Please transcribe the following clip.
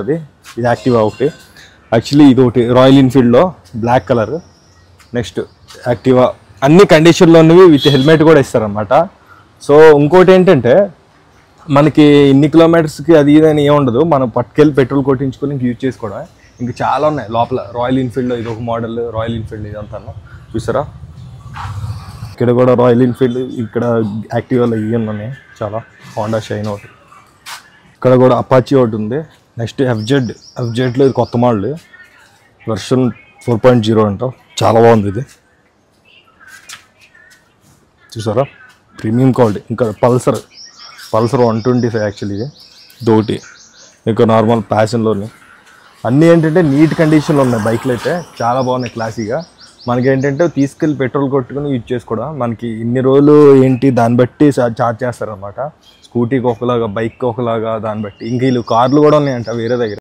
ఇది యాక్టివా ఒకటి, యాక్చువల్లీ ఇది ఒకటి రాయల్ ఎన్ఫీల్డ్లో బ్లాక్ కలర్. నెక్స్ట్ యాక్టివా అన్ని కండిషన్లో ఉన్నవి విత్ హెల్మెట్ కూడా ఇస్తారనమాట. సో ఇంకోటి ఏంటంటే మనకి ఇన్ని కిలోమీటర్స్కి అది ఇదని ఏముండదు, మనం పట్టుకెళ్ళి పెట్రోల్ కొట్టించుకొని యూజ్ చేసుకోవడం. ఇంకా చాలా ఉన్నాయి లోపల. రాయల్ ఎన్ఫీల్డ్లో ఇది ఒక మోడల్, రాయల్ ఎన్ఫీల్డ్ ఇదంతా చూసారా. ఇక్కడ కూడా రాయల్ ఎన్ఫీల్డ్, ఇక్కడ యాక్టివాలో ఇవన్నీ ఉన్నాయి చాలా. హోండా షైన్ ఒకటి, ఇక్కడ కూడా అపాచీ ఒకటి ఉంది. నెక్స్ట్ ఎఫ్జెడ్లో ఇది కొత్త మోడల్, వెర్షన్ 4.0 అంట, చాలా బాగుంది ఇది చూసారా, ప్రీమియం క్వాలిటీ. ఇంకా పల్సర్ 125 యాక్చువల్లీ దోటి. ఇంకా నార్మల్ ప్యాషన్లోని అన్నీ ఏంటంటే నీట్ కండిషన్లో ఉన్నాయి బైక్లు అయితే, చాలా బాగున్నాయి క్లాసీగా. మనకి ఏంటంటే తీసుకెళ్ళి పెట్రోల్ కొట్టుకుని యూజ్ చేసుకోవడం. మనకి ఇన్ని రోజులు ఏంటి దాన్ని బట్టి ఛార్జ్ చేస్తారనమాట. స్కూటీకి ఒకలాగా, బైక్కి ఒకలాగా, దాన్ని బట్టి. ఇంక వీళ్ళు కార్లు కూడా ఉన్నాయంట వేరే దగ్గర.